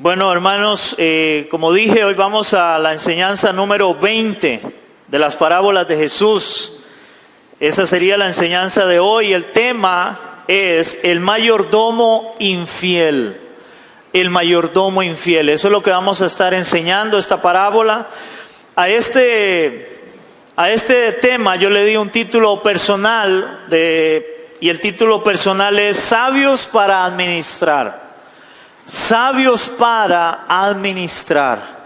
Bueno, hermanos, como dije, hoy vamos a la enseñanza número 20 de las parábolas de Jesús. Esa sería la enseñanza de hoy. El tema es el mayordomo infiel. El mayordomo infiel. Eso es lo que vamos a estar enseñando, esta parábola. A este tema yo le di un título personal y el título personal es Sabios para administrar. Sabios para administrar.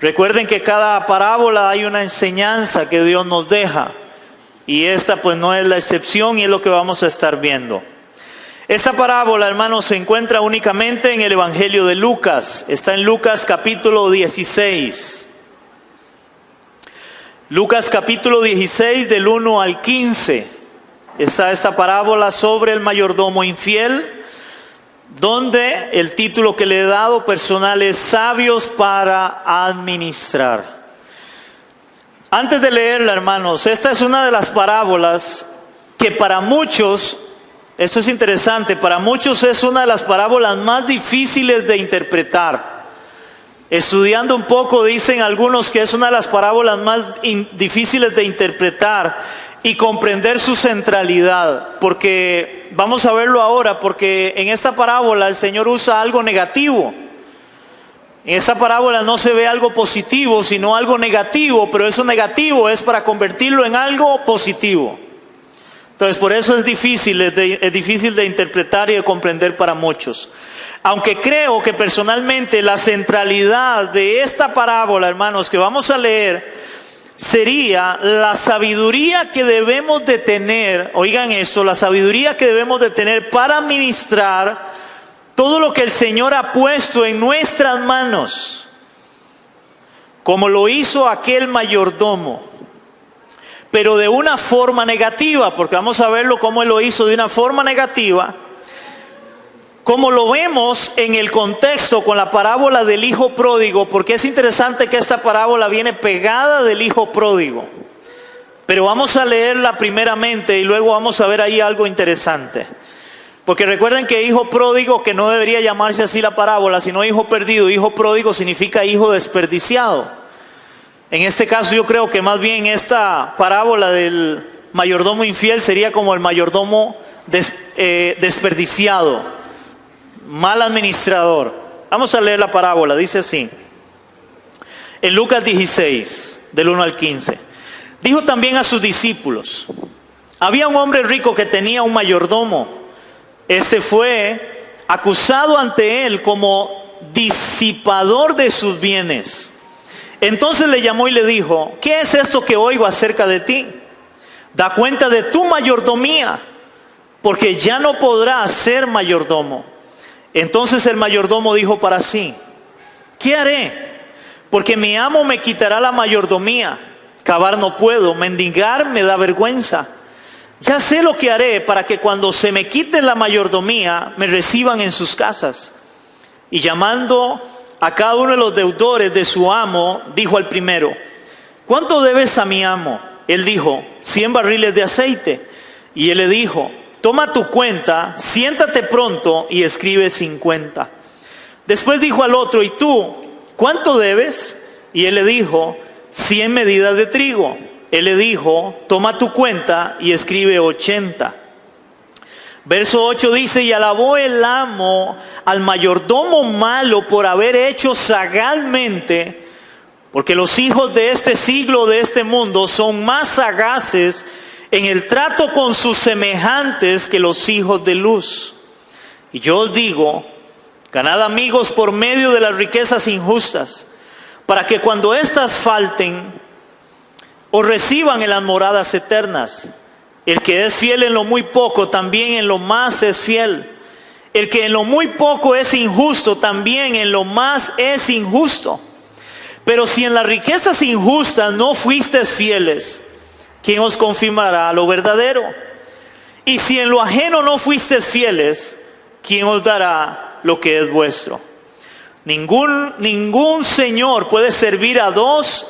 Recuerden que cada parábola hay una enseñanza que Dios nos deja. Y esta pues no es la excepción y es lo que vamos a estar viendo. Esta parábola, hermanos, se encuentra únicamente en el Evangelio de Lucas. Está en Lucas capítulo 16. Lucas capítulo 16 del 1 al 15. Está esta parábola sobre el mayordomo infiel, donde el título que le he dado personal es Sabios para administrar. Antes de leerla, hermanos, esta es una de las parábolas que para muchos, esto es interesante, para muchos es una de las parábolas más difíciles de interpretar. Estudiando un poco, dicen algunos que es una de las parábolas más difíciles de interpretar y comprender su centralidad, porque vamos a verlo ahora, porque en esta parábola el Señor usa algo negativo. En esta parábola no se ve algo positivo, sino algo negativo, pero eso negativo es para convertirlo en algo positivo. Entonces por eso es difícil de interpretar y de comprender para muchos. Aunque creo que personalmente la centralidad de esta parábola, hermanos, que vamos a leer, sería la sabiduría que debemos de tener, oigan esto, la sabiduría que debemos de tener para administrar todo lo que el Señor ha puesto en nuestras manos, como lo hizo aquel mayordomo, pero de una forma negativa, porque vamos a verlo cómo Él lo hizo de una forma negativa, como lo vemos en el contexto con la parábola del hijo pródigo, porque es interesante que esta parábola viene pegada del hijo pródigo. Pero vamos a leerla primeramente y luego vamos a ver ahí algo interesante. Porque recuerden que hijo pródigo, que no debería llamarse así la parábola, sino hijo perdido. Hijo pródigo significa hijo desperdiciado. En este caso yo creo que más bien esta parábola del mayordomo infiel sería como el mayordomo desperdiciado. Mal administrador. Vamos a leer la parábola, dice así. En Lucas 16, del 1 al 15. Dijo también a sus discípulos: había un hombre rico que tenía un mayordomo. Este fue acusado ante él como disipador de sus bienes. Entonces le llamó y le dijo: ¿qué es esto que oigo acerca de ti? Da cuenta de tu mayordomía, porque ya no podrás ser mayordomo. Entonces el mayordomo dijo para sí: ¿qué haré? Porque mi amo me quitará la mayordomía. Cavar no puedo, mendigar me da vergüenza. Ya sé lo que haré para que cuando se me quite la mayordomía me reciban en sus casas. Y llamando a cada uno de los deudores de su amo, dijo al primero: ¿cuánto debes a mi amo? Él dijo: 100 barriles de aceite. Y él le dijo: toma tu cuenta, siéntate pronto y escribe 50. Después dijo al otro: ¿y tú cuánto debes? Y él le dijo: 100 medidas de trigo. Él le dijo: toma tu cuenta y escribe 80. Verso 8 dice: y alabó el amo al mayordomo malo por haber hecho sagazmente, porque los hijos de este siglo, de este mundo, son más sagaces en el trato con sus semejantes que los hijos de luz. Y yo os digo: ganad amigos por medio de las riquezas injustas, para que cuando éstas falten, os reciban en las moradas eternas. El que es fiel en lo muy poco, también en lo más es fiel. El que en lo muy poco es injusto, también en lo más es injusto. Pero si en las riquezas injustas no fuisteis fieles, ¿quién os confirmará lo verdadero? Y si en lo ajeno no fuisteis fieles, ¿quién os dará lo que es vuestro? Ningún señor puede servir a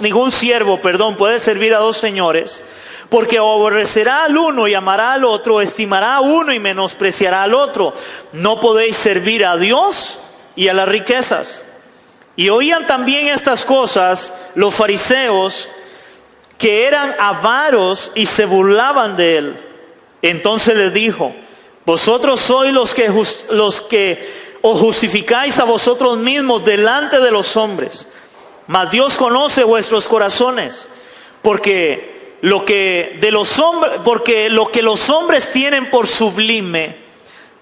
ningún siervo puede servir a dos señores, porque aborrecerá al uno y amará al otro, estimará a uno y menospreciará al otro. No podéis servir a Dios y a las riquezas. Y oían también estas cosas los fariseos, que eran avaros y se burlaban de él. Entonces les dijo: vosotros sois los que os justificáis a vosotros mismos delante de los hombres, mas Dios conoce vuestros corazones, porque lo que los hombres tienen por sublime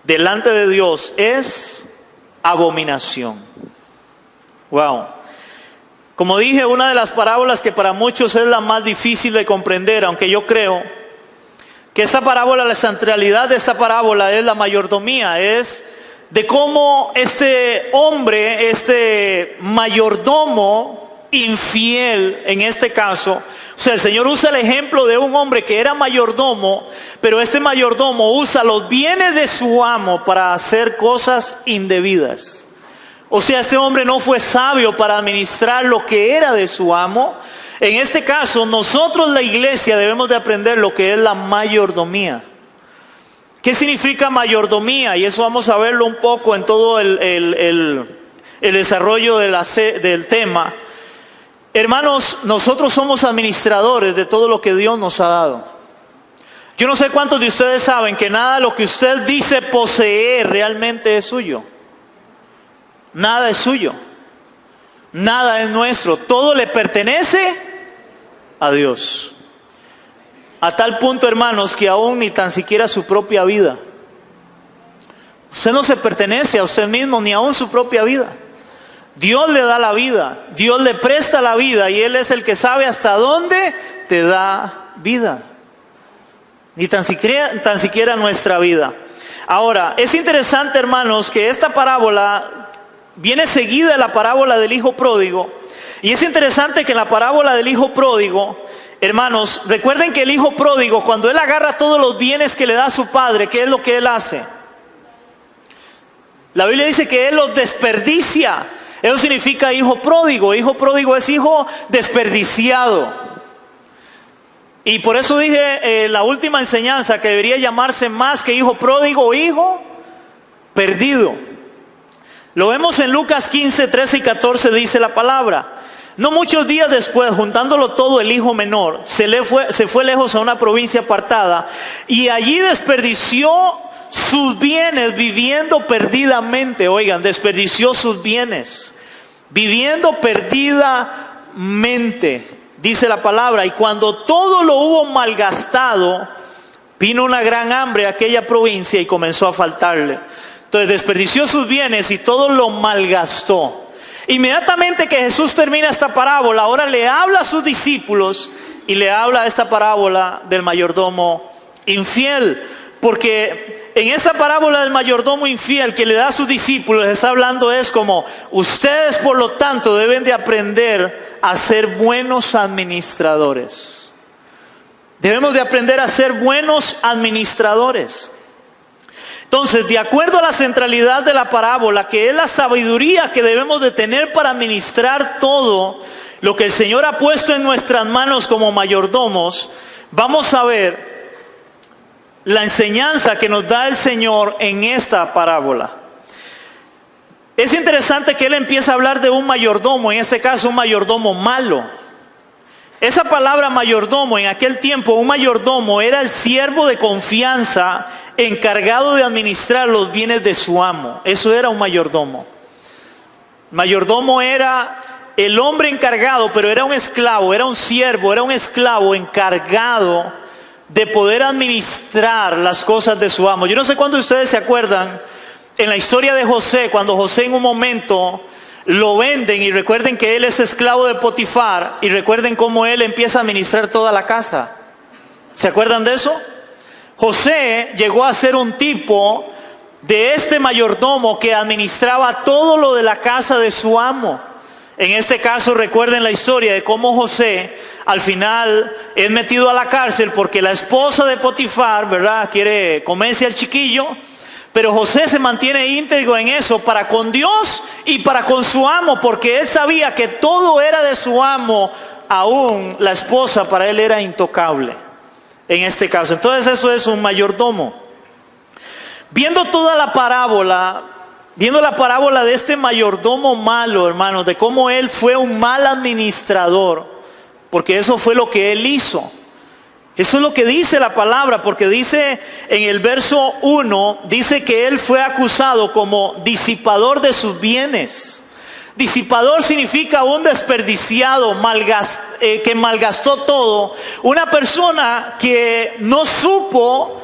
delante de Dios es abominación. Wow. Como dije, una de las parábolas que para muchos es la más difícil de comprender, aunque yo creo que esa parábola, la centralidad de esa parábola es la mayordomía, es de cómo este hombre, este mayordomo infiel en este caso, o sea, el Señor usa el ejemplo de un hombre que era mayordomo, pero este mayordomo usa los bienes de su amo para hacer cosas indebidas. O sea, este hombre no fue sabio para administrar lo que era de su amo. En este caso, nosotros, la iglesia, debemos de aprender lo que es la mayordomía. ¿Qué significa mayordomía? Y eso vamos a verlo un poco en todo el desarrollo del tema. Hermanos, nosotros somos administradores de todo lo que Dios nos ha dado. Yo no sé cuántos de ustedes saben que nada de lo que usted dice poseer realmente es suyo. Nada es suyo. Nada es nuestro. Todo le pertenece a Dios. A tal punto, hermanos, que aún ni tan siquiera su propia vida. Usted no se pertenece a usted mismo, ni aún su propia vida. Dios le da la vida. Dios le presta la vida. Y Él es el que sabe hasta dónde te da vida. Ni tan siquiera nuestra vida. Ahora, es interesante, hermanos, que esta parábola viene seguida de la parábola del hijo pródigo. Y es interesante que en la parábola del hijo pródigo, hermanos, recuerden que el hijo pródigo, cuando él agarra todos los bienes que le da a su padre, ¿qué es lo que él hace? La Biblia dice que él los desperdicia. Eso significa hijo pródigo. Hijo pródigo es hijo desperdiciado. Y por eso dije la última enseñanza que debería llamarse más que hijo pródigo, hijo perdido. Lo vemos en Lucas 15, 13 y 14, dice la palabra. No muchos días después, juntándolo todo, el hijo menor se fue lejos a una provincia apartada y allí desperdició sus bienes viviendo perdidamente. Oigan, desperdició sus bienes viviendo perdidamente, dice la palabra. Y cuando todo lo hubo malgastado, vino una gran hambre a aquella provincia y comenzó a faltarle. Entonces desperdició sus bienes y todo lo malgastó. Inmediatamente que Jesús termina esta parábola, ahora le habla a sus discípulos y le habla esta parábola del mayordomo infiel. Porque en esta parábola del mayordomo infiel que le da a sus discípulos, está hablando es como: ustedes por lo tanto deben de aprender a ser buenos administradores. Debemos de aprender a ser buenos administradores. Entonces, de acuerdo a la centralidad de la parábola, que es la sabiduría que debemos de tener para administrar todo lo que el Señor ha puesto en nuestras manos como mayordomos, vamos a ver la enseñanza que nos da el Señor en esta parábola. Es interesante que Él empieza a hablar de un mayordomo, en este caso un mayordomo malo. Esa palabra mayordomo, en aquel tiempo un mayordomo era el siervo de confianza encargado de administrar los bienes de su amo. Eso era un mayordomo. Mayordomo era el hombre encargado, pero era un esclavo, era un siervo, era un esclavo encargado de poder administrar las cosas de su amo. Yo no sé cuántos de ustedes se acuerdan en la historia de José, cuando José en un momento lo venden, y recuerden que él es esclavo de Potifar, y recuerden cómo él empieza a administrar toda la casa. ¿Se acuerdan de eso? José llegó a ser un tipo de este mayordomo que administraba todo lo de la casa de su amo. En este caso, recuerden la historia de cómo José al final es metido a la cárcel porque la esposa de Potifar, ¿verdad?, quiere comerse al chiquillo. Pero José se mantiene íntegro en eso para con Dios y para con su amo, porque él sabía que todo era de su amo, aún la esposa para él era intocable en este caso. Entonces eso es un mayordomo. Viendo toda la parábola, viendo la parábola de este mayordomo malo, hermanos, de cómo él fue un mal administrador, porque eso fue lo que él hizo. Eso es lo que dice la palabra, porque dice en el verso 1, dice que él fue acusado como disipador de sus bienes. Disipador significa un desperdiciado, que malgastó todo. Una persona que no supo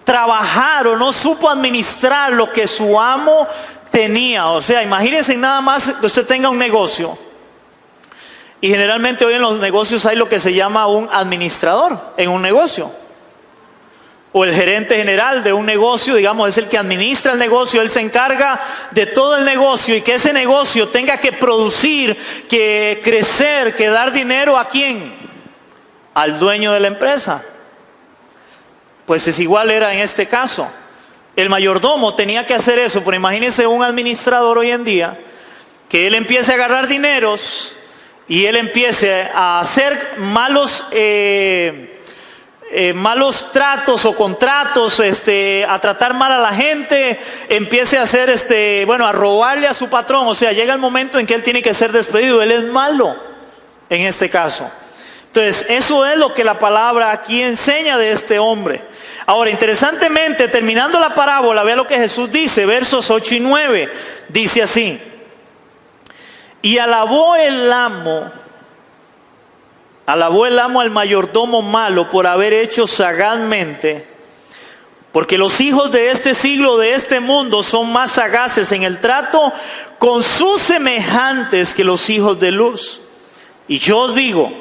trabajar o no supo administrar lo que su amo tenía. O sea, imagínense nada más que usted tenga un negocio. Y generalmente hoy en los negocios hay lo que se llama un administrador en un negocio. O el gerente general de un negocio, digamos, es el que administra el negocio, él se encarga de todo el negocio y que ese negocio tenga que producir, que crecer, que dar dinero ¿a quién? Al dueño de la empresa. Pues es igual era en este caso. El mayordomo tenía que hacer eso, pero imagínense un administrador hoy en día, que él empiece a agarrar dineros y él empiece a hacer malos tratos o contratos, a tratar mal a la gente, empiece a hacer, a robarle a su patrón. O sea, llega el momento en que él tiene que ser despedido. Él es malo en este caso. Entonces, eso es lo que la palabra aquí enseña de este hombre. Ahora, interesantemente, terminando la parábola, vea lo que Jesús dice, versos 8 y 9. Dice así: y alabó el amo al mayordomo malo por haber hecho sagazmente, porque los hijos de este siglo, de este mundo, son más sagaces en el trato con sus semejantes que los hijos de luz. Y yo os digo,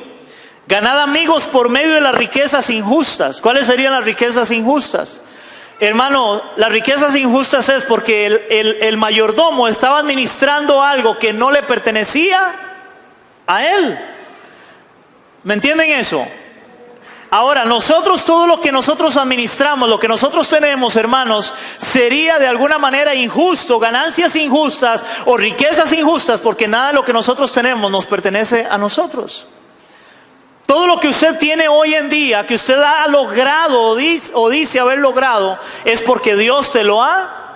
ganad amigos por medio de las riquezas injustas. ¿Cuáles serían las riquezas injustas? Hermano, las riquezas injustas es porque el mayordomo estaba administrando algo que no le pertenecía a él. ¿Me entienden eso? Ahora, nosotros, todo lo que nosotros administramos, lo que nosotros tenemos, hermanos, sería de alguna manera injusto, ganancias injustas o riquezas injustas, porque nada de lo que nosotros tenemos nos pertenece a nosotros. Todo lo que usted tiene hoy en día, que usted ha logrado o dice haber logrado, es porque Dios te lo ha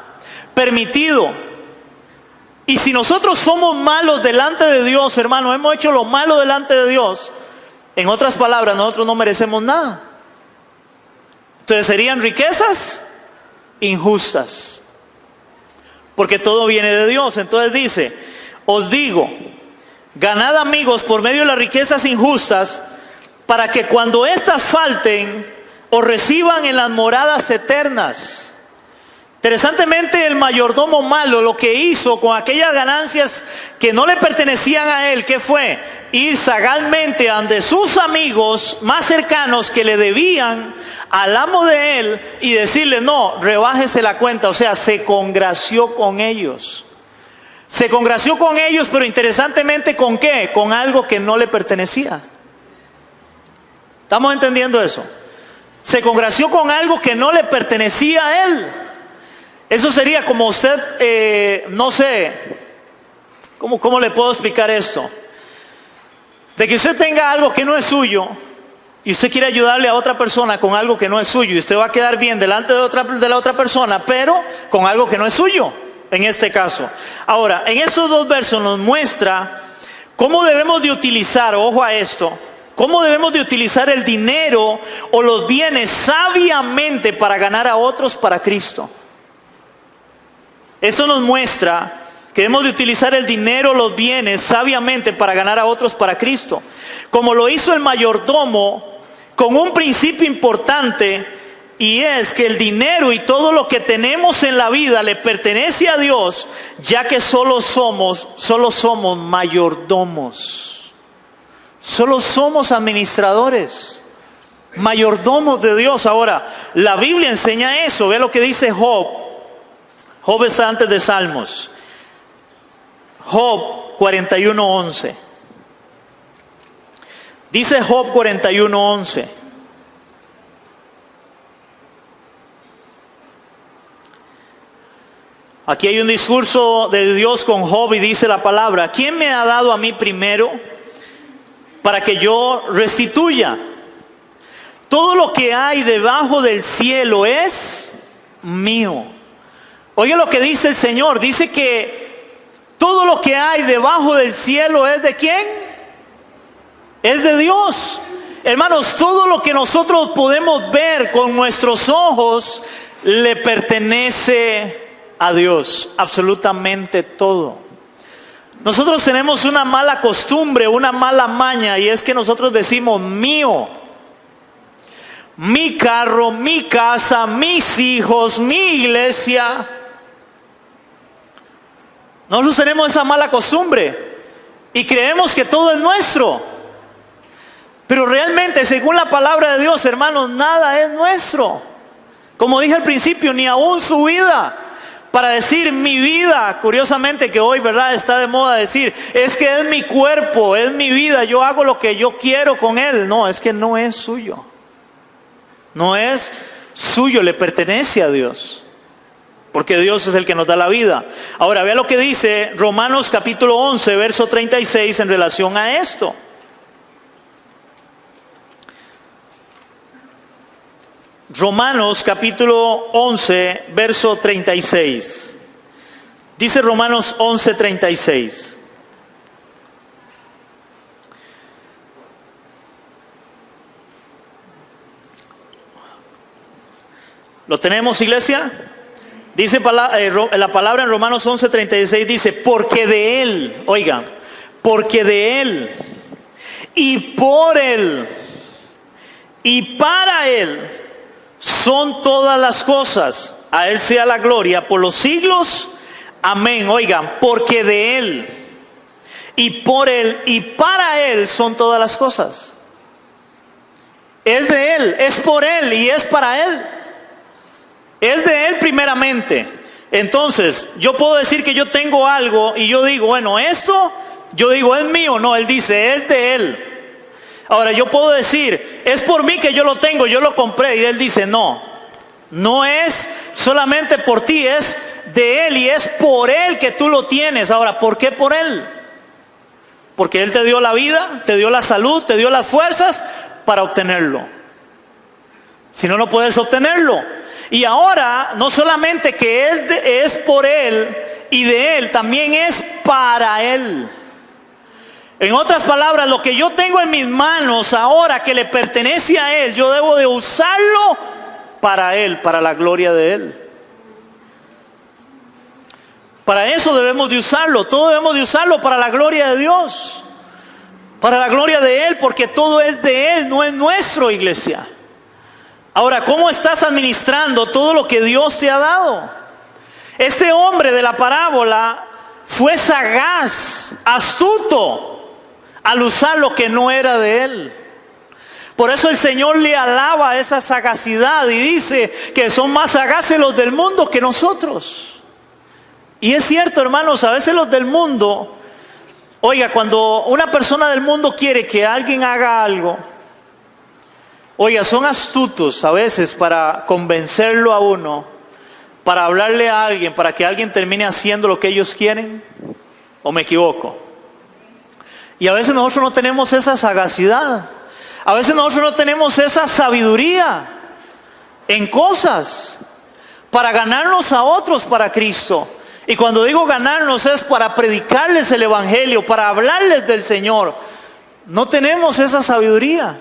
permitido. Y si nosotros somos malos delante de Dios, hermano, hemos hecho lo malo delante de Dios, en otras palabras, nosotros no merecemos nada. Entonces serían riquezas injustas, porque todo viene de Dios. Entonces dice, os digo, ganad amigos por medio de las riquezas injustas, para que cuando éstas falten, os reciban en las moradas eternas. Interesantemente, el mayordomo malo lo que hizo con aquellas ganancias que no le pertenecían a él, ¿qué fue? Ir sagazmente ante sus amigos más cercanos que le debían al amo de él y decirle, no, rebájese la cuenta. O sea, se congració con ellos. Se congració con ellos, pero interesantemente, ¿con qué? Con algo que no le pertenecía. ¿Estamos entendiendo eso? Se congració con algo que no le pertenecía a él. Eso sería como usted, no sé, ¿cómo le puedo explicar esto? De que usted tenga algo que no es suyo y usted quiere ayudarle a otra persona con algo que no es suyo, y usted va a quedar bien delante de la otra persona, pero con algo que no es suyo, en este caso. Ahora, en estos dos versos nos muestra cómo debemos de utilizar, ojo a esto, cómo debemos de utilizar el dinero o los bienes sabiamente para ganar a otros para Cristo. Eso nos muestra que debemos de utilizar el dinero, los bienes, sabiamente para ganar a otros para Cristo. Como lo hizo el mayordomo, con un principio importante, y es que el dinero y todo lo que tenemos en la vida le pertenece a Dios, ya que solo somos mayordomos. Solo somos administradores, mayordomos de Dios. Ahora, la Biblia enseña eso. Ve lo que dice Job. Job está antes de Salmos. Job 41:11. Dice Job 41:11. Aquí hay un discurso de Dios con Job y dice la palabra: ¿quién me ha dado a mí primero para que yo restituya? Todo lo que hay debajo del cielo es mío. Oye lo que dice el Señor, dice que todo lo que hay debajo del cielo es ¿de quién? Es de Dios. Hermanos, todo lo que nosotros podemos ver con nuestros ojos le pertenece a Dios, absolutamente todo. Nosotros tenemos una mala costumbre, una mala maña, y es que nosotros decimos mío. Mi carro, mi casa, mis hijos, mi iglesia. Nosotros tenemos esa mala costumbre y creemos que todo es nuestro. Pero realmente, según la palabra de Dios, hermanos, nada es nuestro. Como dije al principio, ni aún su vida. Para decir mi vida, curiosamente que hoy, ¿verdad?, está de moda decir, es que es mi cuerpo, es mi vida, yo hago lo que yo quiero con él. No, es que no es suyo. No es suyo, le pertenece a Dios. Porque Dios es el que nos da la vida. Ahora, vea lo que dice Romanos capítulo 11, verso 36 en relación a esto. Romanos capítulo 11, verso 36. Dice Romanos 11, 36. ¿Lo tenemos, iglesia? Dice la palabra en Romanos 11, 36, dice, porque de Él, oigan, porque de Él, y por Él, y para Él, son todas las cosas. A Él sea la gloria por los siglos. Amén. Oigan, porque de Él, y por Él, y para Él son todas las cosas. Es de Él, es por Él y es para Él. Es de Él primeramente. Entonces, yo puedo decir que yo tengo algo y yo digo, bueno, esto, yo digo, es mío. No, Él dice, es de Él. Ahora, yo puedo decir, es por mí que yo lo tengo, yo lo compré. Y Él dice, no, no es solamente por ti, es de Él y es por Él que tú lo tienes. Ahora, ¿por qué por Él? Porque Él te dio la vida, te dio la salud, te dio las fuerzas para obtenerlo. Si no, no puedes obtenerlo. Y ahora, no solamente que es por Él y de Él, también es para Él. En otras palabras, lo que yo tengo en mis manos ahora que le pertenece a Él, yo debo de usarlo para Él, para la gloria de Él. Para eso debemos de usarlo, todo debemos de usarlo para la gloria de Dios. Para la gloria de Él, porque todo es de Él, no es nuestro, iglesia. Ahora, ¿cómo estás administrando todo lo que Dios te ha dado? Este hombre de la parábola fue sagaz, astuto, al usar lo que no era de él. Por eso el Señor le alaba esa sagacidad y dice que son más sagaces los del mundo que nosotros. Y es cierto, hermanos, a veces los del mundo, oiga, cuando una persona del mundo quiere que alguien haga algo, oiga, son astutos a veces para convencerlo a uno, para hablarle a alguien, para que alguien termine haciendo lo que ellos quieren. ¿O me equivoco? Y a veces nosotros no tenemos esa sagacidad. A veces nosotros no tenemos esa sabiduría en cosas para ganarnos a otros para Cristo. Y cuando digo ganarnos es para predicarles el Evangelio, para hablarles del Señor. No tenemos esa sabiduría.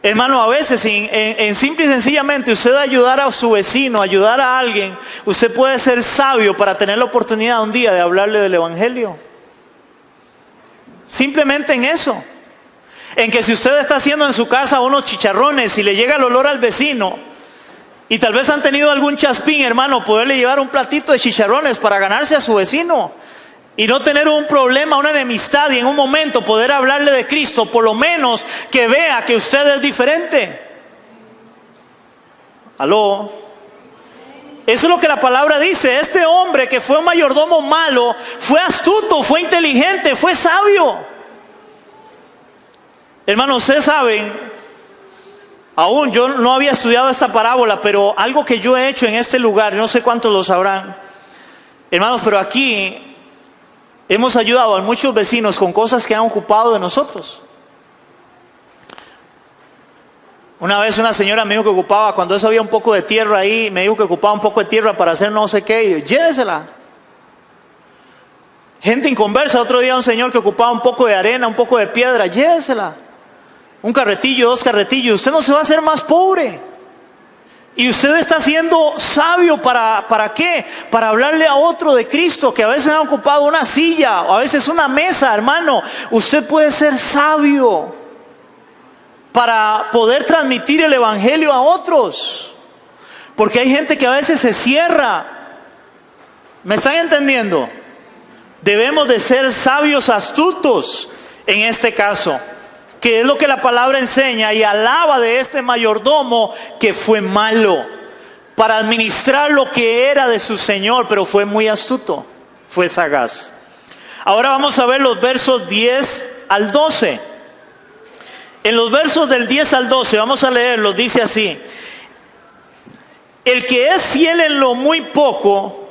Hermano, a veces en simple y sencillamente usted ayudar a su vecino, ayudar a alguien, usted puede ser sabio para tener la oportunidad un día de hablarle del Evangelio. Simplemente en eso. En que si usted está haciendo en su casa unos chicharrones y le llega el olor al vecino, y tal vez han tenido algún chaspín, hermano, poderle llevar un platito de chicharrones para ganarse a su vecino y no tener un problema, una enemistad, y en un momento poder hablarle de Cristo, por lo menos que vea que usted es diferente. ¿Aló? Eso es lo que la palabra dice. Este hombre que fue un mayordomo malo, fue astuto, fue inteligente, fue sabio. Hermanos, ustedes saben, aún yo no había estudiado esta parábola, pero algo que yo he hecho en este lugar, no sé cuántos lo sabrán, hermanos, pero aquí hemos ayudado a muchos vecinos con cosas que han ocupado de nosotros. Una vez una señora me dijo que ocupaba, cuando eso había un poco de tierra ahí, me dijo que ocupaba un poco de tierra para hacer no sé qué, y llévesela. Gente inconversa, otro día un señor que ocupaba un poco de arena, un poco de piedra, llévesela. Un carretillo, 2 carretillos, usted no se va a hacer más pobre. Y usted está siendo sabio ¿para qué? Para hablarle a otro de Cristo, que a veces ha ocupado una silla, o a veces una mesa, hermano. Usted puede ser sabio para poder transmitir el evangelio a otros. Porque hay gente que a veces se cierra. ¿Me están entendiendo? Debemos de ser sabios astutos en este caso, que es lo que la palabra enseña, y alaba de este mayordomo que fue malo para administrar lo que era de su señor, pero fue muy astuto, fue sagaz. Ahora vamos a ver los versos 10 al 12. En los versos del 10 al 12, vamos a leerlos, dice así: el que es fiel en lo muy poco,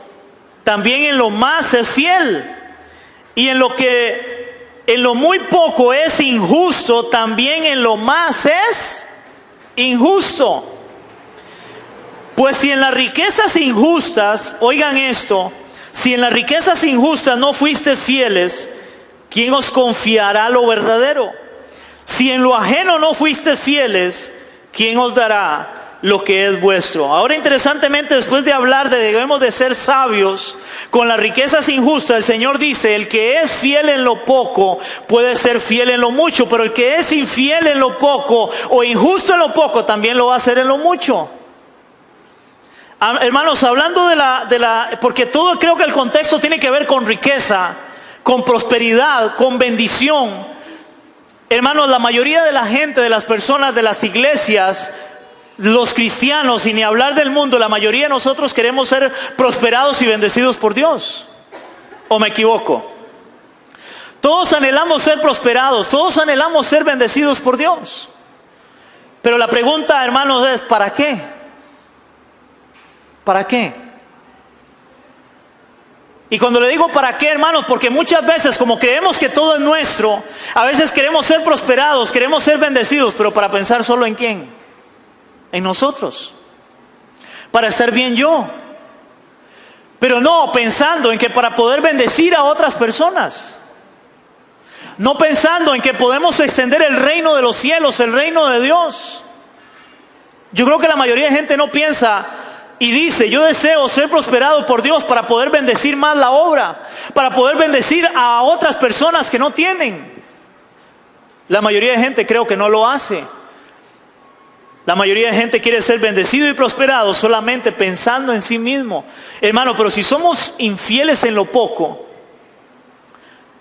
también en lo más es fiel. Y en lo muy poco es injusto, también en lo más es injusto. Pues si en las riquezas injustas, oigan esto, si en las riquezas injustas no fuiste fieles, ¿quién os confiará lo verdadero? Si en lo ajeno no fuiste fieles, ¿quién os dará lo que es vuestro? Ahora, interesantemente, después de hablar de debemos de ser sabios con las riquezas injustas, el Señor dice: el que es fiel en lo poco puede ser fiel en lo mucho, pero el que es infiel en lo poco o injusto en lo poco también lo va a hacer en lo mucho. Hermanos, hablando porque todo, creo que el contexto tiene que ver con riqueza, con prosperidad, con bendición. Hermanos, la mayoría de la gente, de las personas, de las iglesias, los cristianos, y ni hablar del mundo, la mayoría de nosotros queremos ser prosperados y bendecidos por Dios. ¿O me equivoco? Todos anhelamos ser prosperados, todos anhelamos ser bendecidos por Dios. Pero la pregunta, hermanos, es ¿para qué? ¿Para qué? Y cuando le digo para qué, hermanos, porque muchas veces, como creemos que todo es nuestro, a veces queremos ser prosperados, queremos ser bendecidos, pero para pensar solo en quién, en nosotros, para estar bien yo, pero no pensando en que para poder bendecir a otras personas, no pensando en que podemos extender el reino de los cielos, el reino de Dios. Yo creo que la mayoría de gente no piensa y dice: yo deseo ser prosperado por Dios para poder bendecir más la obra, para poder bendecir a otras personas que no tienen. La mayoría de gente creo que no lo hace. La mayoría de gente quiere ser bendecido y prosperado solamente pensando en sí mismo. Hermano, pero si somos infieles en lo poco,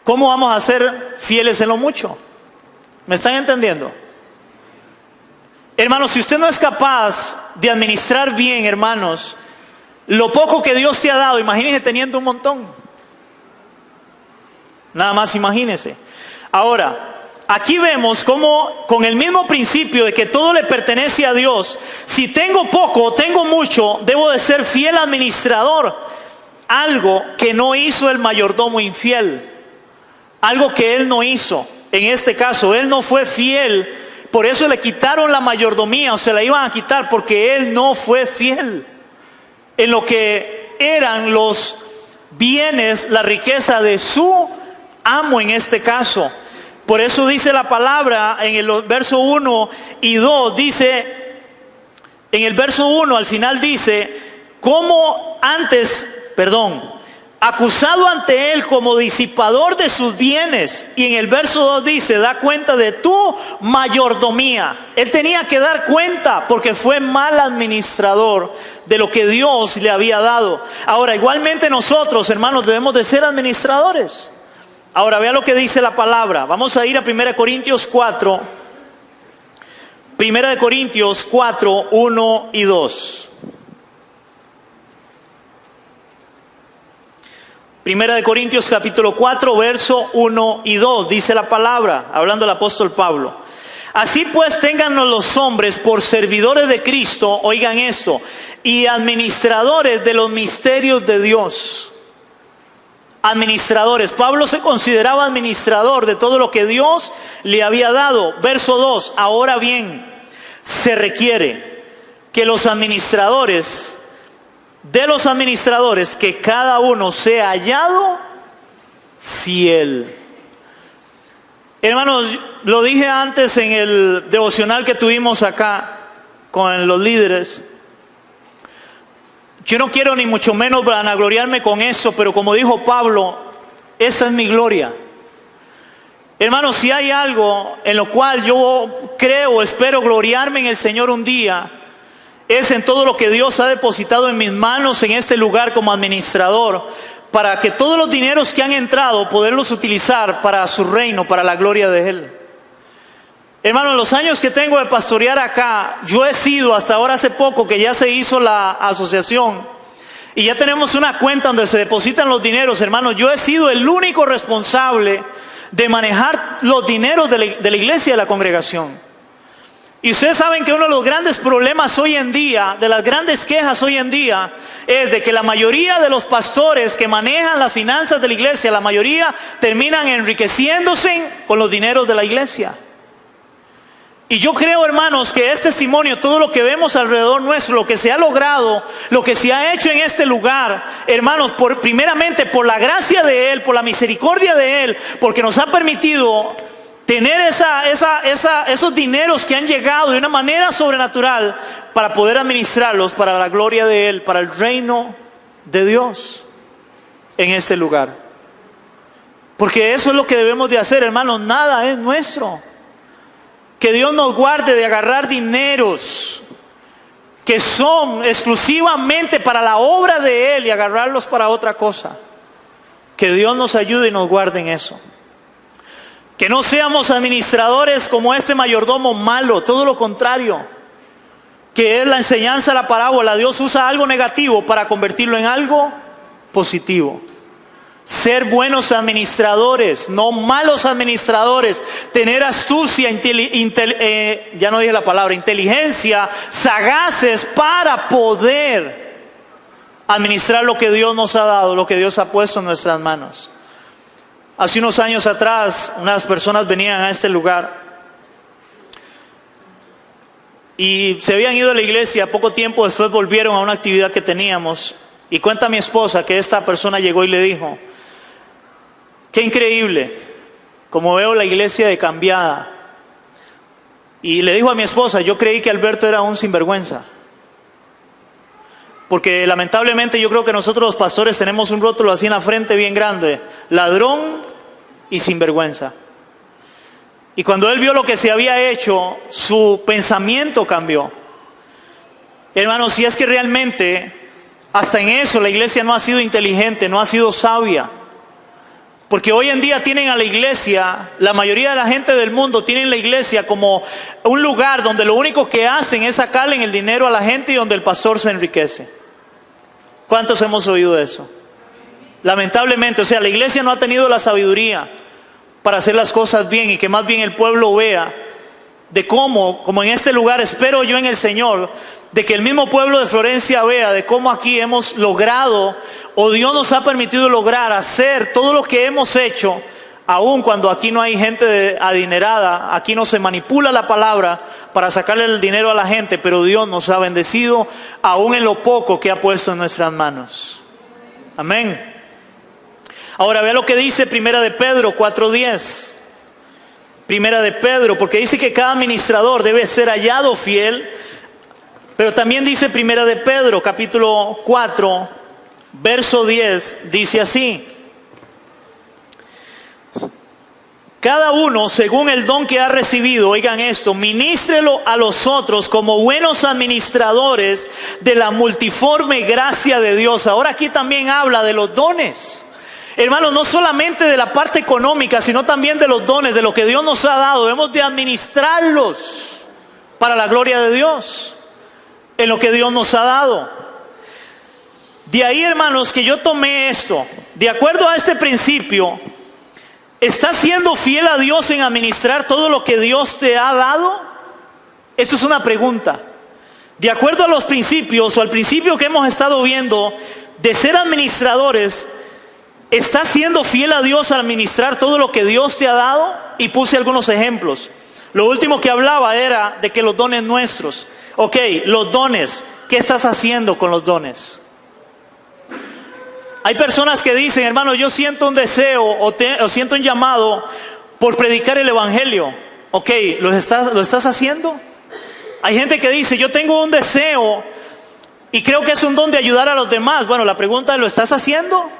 ¿cómo vamos a ser fieles en lo mucho? ¿Me están entendiendo? Hermanos, si usted no es capaz de administrar bien, hermanos, lo poco que Dios te ha dado, imagínese teniendo un montón. Nada más imagínese. Ahora, aquí vemos cómo con el mismo principio de que todo le pertenece a Dios, si tengo poco o tengo mucho, debo de ser fiel administrador. Algo que no hizo el mayordomo infiel. Algo que él no hizo. En este caso, él no fue fiel. Por eso le quitaron la mayordomía, o se la iban a quitar, porque él no fue fiel en lo que eran los bienes, la riqueza de su amo en este caso. Por eso dice la palabra en el verso 1 y 2, dice, en el verso 1 al final dice, acusado ante él como disipador de sus bienes. Y en el verso 2 dice, da cuenta de tu mayordomía. Él tenía que dar cuenta porque fue mal administrador de lo que Dios le había dado. Ahora, igualmente nosotros, hermanos, debemos de ser administradores. Ahora, vea lo que dice la palabra. Vamos a ir a 1 Corintios 4. 1 Corintios 4, 1 y 2. 1 Corintios capítulo 4, verso 1 y 2, dice la palabra, hablando el apóstol Pablo. Así pues, téngannos los hombres por servidores de Cristo, oigan esto, y administradores de los misterios de Dios. Administradores. Pablo se consideraba administrador de todo lo que Dios le había dado. Verso 2, ahora bien, se requiere que los administradores, que cada uno sea hallado fiel. Hermanos, lo dije antes en el devocional que tuvimos acá con los líderes. Yo no quiero ni mucho menos vanagloriarme con eso, pero como dijo Pablo, esa es mi gloria. Hermanos, si hay algo en lo cual yo creo, espero gloriarme en el Señor un día, es en todo lo que Dios ha depositado en mis manos en este lugar como administrador, para que todos los dineros que han entrado, poderlos utilizar para su reino, para la gloria de Él. Hermanos, los años que tengo de pastorear acá, yo he sido, hasta ahora hace poco que ya se hizo la asociación, y ya tenemos una cuenta donde se depositan los dineros, hermanos, yo he sido el único responsable de manejar los dineros de la iglesia y de la congregación. Y ustedes saben que uno de los grandes problemas hoy en día, de las grandes quejas hoy en día, es de que la mayoría de los pastores que manejan las finanzas de la iglesia, la mayoría terminan enriqueciéndose con los dineros de la iglesia. Y yo creo, hermanos, que es testimonio, todo lo que vemos alrededor nuestro, lo que se ha logrado, lo que se ha hecho en este lugar, hermanos, primeramente por la gracia de Él, por la misericordia de Él, porque nos ha permitido tener esos dineros que han llegado de una manera sobrenatural para poder administrarlos para la gloria de Él, para el reino de Dios en este lugar. Porque eso es lo que debemos de hacer, hermanos, nada es nuestro. Que Dios nos guarde de agarrar dineros que son exclusivamente para la obra de Él y agarrarlos para otra cosa. Que Dios nos ayude y nos guarde en eso. Que no seamos administradores como este mayordomo malo, todo lo contrario. Que es la enseñanza de la parábola. Dios usa algo negativo para convertirlo en algo positivo. Ser buenos administradores, no malos administradores. Tener astucia, inteligencia, sagaces para poder administrar lo que Dios nos ha dado, lo que Dios ha puesto en nuestras manos. Hace unos años atrás, unas personas venían a este lugar y se habían ido a la iglesia. Poco tiempo después volvieron a una actividad que teníamos. Y cuenta mi esposa que esta persona llegó y le dijo: qué increíble, como veo la iglesia de cambiada. Y le dijo a mi esposa: yo creí que Alberto era un sinvergüenza. Porque lamentablemente yo creo que nosotros los pastores tenemos un rótulo así en la frente bien grande: ladrón y sinvergüenza. Y cuando él vio lo que se había hecho, su pensamiento cambió. Hermanos, si es que realmente hasta en eso la iglesia no ha sido inteligente, no ha sido sabia. Porque hoy en día tienen a la iglesia, la mayoría de la gente del mundo tienen la iglesia como un lugar donde lo único que hacen es sacarle el dinero a la gente y donde el pastor se enriquece. ¿Cuántos hemos oído eso? Lamentablemente, o sea, la iglesia no ha tenido la sabiduría para hacer las cosas bien, y que más bien el pueblo vea de cómo, como en este lugar espero yo en el Señor, de que el mismo pueblo de Florencia vea de cómo aquí hemos logrado, o Dios nos ha permitido lograr hacer todo lo que hemos hecho, aun cuando aquí no hay gente adinerada, aquí no se manipula la palabra para sacarle el dinero a la gente, pero Dios nos ha bendecido aun en lo poco que ha puesto en nuestras manos. Amén. Ahora vea lo que dice Primera de Pedro 4:10. Primera de Pedro, porque dice que cada administrador debe ser hallado fiel, pero también dice Primera de Pedro capítulo 4, verso 10, dice así: cada uno según el don que ha recibido, oigan esto, ministrelo a los otros como buenos administradores de la multiforme gracia de Dios. Ahora aquí también habla de los dones. Hermanos, no solamente de la parte económica, sino también de los dones, de lo que Dios nos ha dado. Debemos de administrarlos para la gloria de Dios, en lo que Dios nos ha dado. De ahí, hermanos, que yo tomé esto. De acuerdo a este principio, ¿estás siendo fiel a Dios en administrar todo lo que Dios te ha dado? Esto es una pregunta. De acuerdo a los principios, o al principio que hemos estado viendo, de ser administradores, ¿estás siendo fiel a Dios al administrar todo lo que Dios te ha dado? Y puse algunos ejemplos. Lo último que hablaba era de que los dones nuestros. Ok, los dones. ¿Qué estás haciendo con los dones? Hay personas que dicen, hermano, yo siento un deseo o siento un llamado por predicar el evangelio. Ok, ¿lo estás haciendo? Hay gente que dice, yo tengo un deseo y creo que es un don de ayudar a los demás. Bueno, la pregunta es, ¿lo estás haciendo?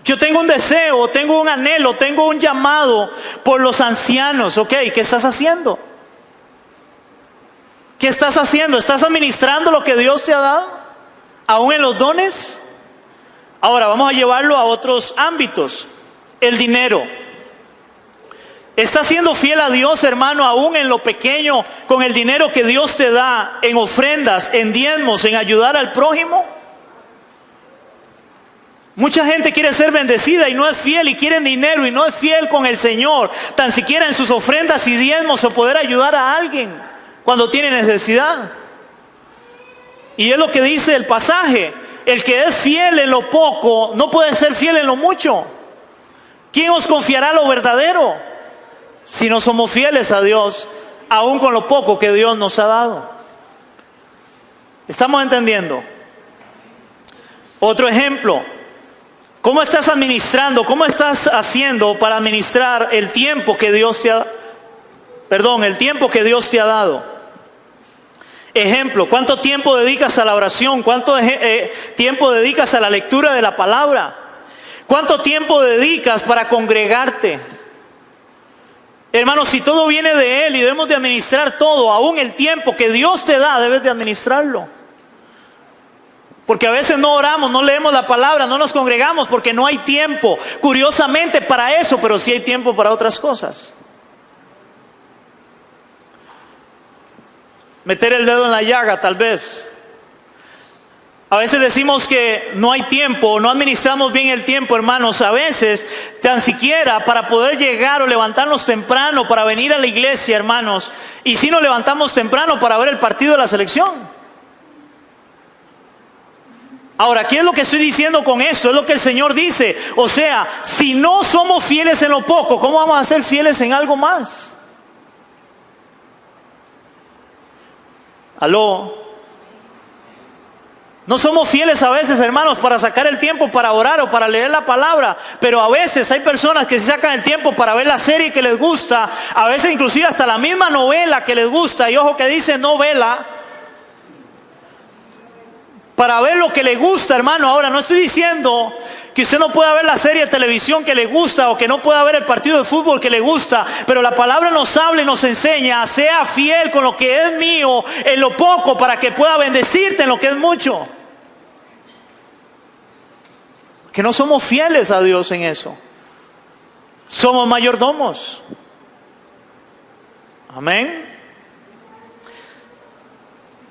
Yo tengo un deseo, tengo un anhelo, tengo un llamado por los ancianos. Ok, ¿qué estás haciendo? ¿Qué estás haciendo? ¿Estás administrando lo que Dios te ha dado? ¿Aún en los dones? Ahora vamos a llevarlo a otros ámbitos. El dinero. ¿Estás siendo fiel a Dios, hermano, aún en lo pequeño, con el dinero que Dios te da, en ofrendas, en diezmos, en ayudar al prójimo? Mucha gente quiere ser bendecida y no es fiel, y quieren dinero y no es fiel con el Señor, tan siquiera en sus ofrendas y diezmos, o poder ayudar a alguien cuando tiene necesidad. Y es lo que dice el pasaje: el que es fiel en lo poco no puede ser fiel en lo mucho. ¿Quién os confiará lo verdadero si no somos fieles a Dios, aún con lo poco que Dios nos ha dado? ¿Estamos entendiendo? Otro ejemplo: ¿cómo estás administrando? ¿Cómo estás haciendo para administrar el tiempo que Dios te ha dado? Ejemplo, ¿cuánto tiempo dedicas a la oración? ¿Cuánto tiempo dedicas a la lectura de la palabra? ¿Cuánto tiempo dedicas para congregarte? Hermanos, si todo viene de Él y debemos de administrar todo, aún el tiempo que Dios te da, debes de administrarlo. Porque a veces no oramos, no leemos la palabra, no nos congregamos porque no hay tiempo, curiosamente, para eso, pero sí hay tiempo para otras cosas. Meter el dedo en la llaga, tal vez. A veces decimos que no hay tiempo, no administramos bien el tiempo, hermanos. A veces, tan siquiera para poder llegar o levantarnos temprano para venir a la iglesia, hermanos. Y si nos levantamos temprano para ver el partido de la selección. Ahora, ¿qué es lo que estoy diciendo con esto? Es lo que el Señor dice. O sea, si no somos fieles en lo poco, ¿cómo vamos a ser fieles en algo más? ¿Aló? No somos fieles a veces, hermanos, para sacar el tiempo para orar o para leer la palabra. Pero a veces hay personas que se sacan el tiempo para ver la serie que les gusta. A veces inclusive hasta la misma novela que les gusta. Y ojo que dice novela. Para ver lo que le gusta, hermano. Ahora, no estoy diciendo que usted no pueda ver la serie de televisión que le gusta o que no pueda ver el partido de fútbol que le gusta, pero la palabra nos habla y nos enseña: sea fiel con lo que es mío en lo poco, para que pueda bendecirte en lo que es mucho. Que no somos fieles a Dios en eso. Somos mayordomos. Amén.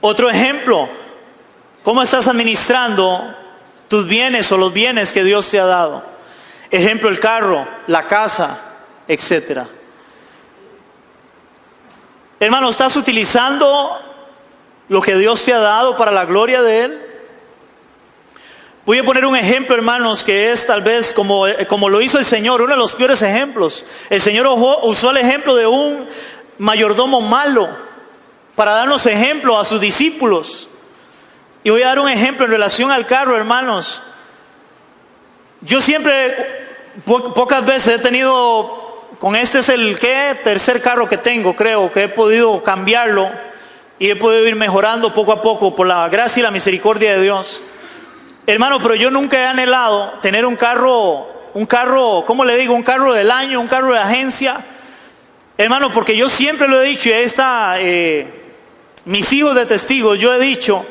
Otro ejemplo: ¿cómo estás administrando tus bienes o los bienes que Dios te ha dado? Ejemplo, el carro, la casa, etcétera. Hermano, ¿estás utilizando lo que Dios te ha dado para la gloria de Él? Voy a poner un ejemplo, hermanos, que es tal vez como lo hizo el Señor, uno de los peores ejemplos. El Señor usó el ejemplo de un mayordomo malo para darnos ejemplo a sus discípulos. Y voy a dar un ejemplo en relación al carro, hermanos. Yo siempre, pocas veces he tenido, este es el tercer carro que tengo, creo, que he podido cambiarlo y he podido ir mejorando poco a poco por la gracia y la misericordia de Dios. Hermano, pero yo nunca he anhelado tener un carro, ¿cómo le digo? Un carro del año, un carro de agencia. Hermano, porque yo siempre lo he dicho, y ahí está mis hijos de testigos, yo he dicho: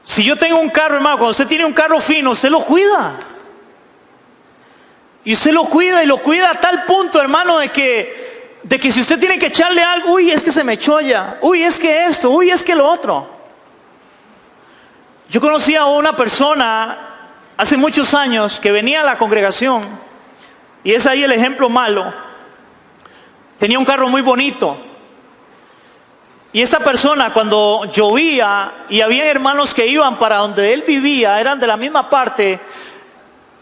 si yo tengo un carro, hermano, cuando usted tiene un carro fino, usted lo cuida. Y usted lo cuida y lo cuida a tal punto, hermano, de que si usted tiene que echarle algo, uy, es que se me echó ya, uy, es que esto, uy, es que lo otro. Yo conocí a una persona hace muchos años que venía a la congregación, y es ahí el ejemplo malo. Tenía un carro muy bonito. Y esta persona, cuando llovía y había hermanos que iban para donde él vivía, eran de la misma parte,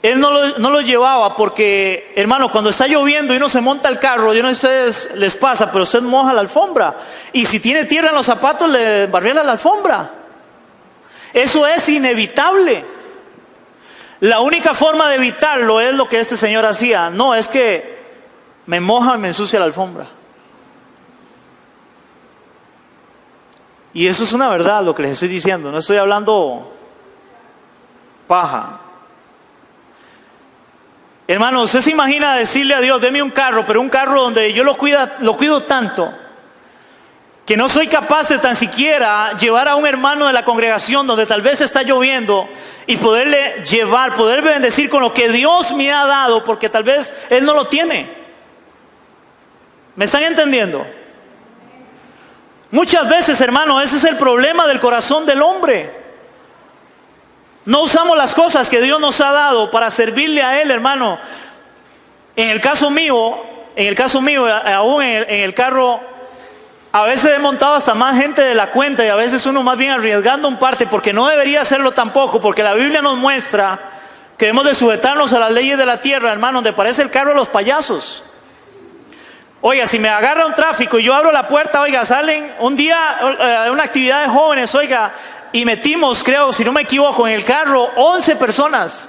él no lo llevaba porque, hermano, cuando está lloviendo y uno se monta al carro, yo no sé si les pasa, pero usted moja la alfombra. Y si tiene tierra en los zapatos, le barriela la alfombra. Eso es inevitable. La única forma de evitarlo es lo que este señor hacía. No, es que me moja y me ensucia la alfombra. Y eso es una verdad lo que les estoy diciendo. No estoy hablando paja. Hermano, usted se imagina decirle a Dios, deme un carro, pero un carro donde yo lo cuido tanto, que no soy capaz de tan siquiera llevar a un hermano de la congregación donde tal vez está lloviendo y poderle llevar, poderle bendecir con lo que Dios me ha dado, porque tal vez él no lo tiene. ¿Me están entendiendo? Muchas veces, hermano, ese es el problema del corazón del hombre. No usamos las cosas que Dios nos ha dado para servirle a Él, hermano. En el caso mío, aún en el carro, a veces he montado hasta más gente de la cuenta y a veces uno más bien arriesgando un parte, porque no debería hacerlo tampoco, porque la Biblia nos muestra que debemos de sujetarnos a las leyes de la tierra, hermano, donde parece el carro de los payasos. Oiga, si me agarra un tráfico y yo abro la puerta, oiga, salen un día, una actividad de jóvenes, oiga, y metimos, creo, si no me equivoco, en el carro 11 personas.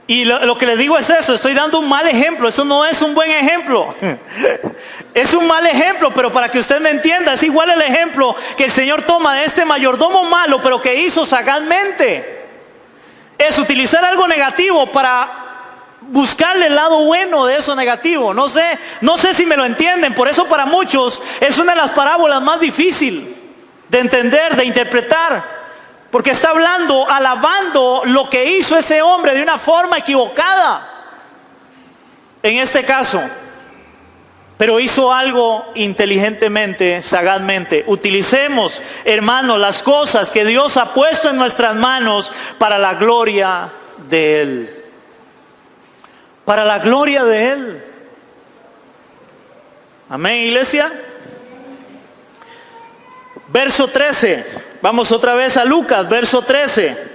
Y lo que les digo es eso, estoy dando un mal ejemplo, eso no es un buen ejemplo. Es un mal ejemplo, pero para que usted me entienda, es igual el ejemplo que el Señor toma de este mayordomo malo, pero que hizo sagazmente. Es utilizar algo negativo para buscarle el lado bueno de eso negativo. No sé si me lo entienden. Por eso para muchos es una de las parábolas más difíciles de entender, de interpretar, porque está hablando, alabando lo que hizo ese hombre de una forma equivocada en este caso, pero hizo algo inteligentemente, sagazmente. Utilicemos, hermanos, las cosas que Dios ha puesto en nuestras manos para la gloria de Él. Para la gloria de Él. Amén, iglesia. Verso 13. Vamos otra vez a Lucas, verso 13.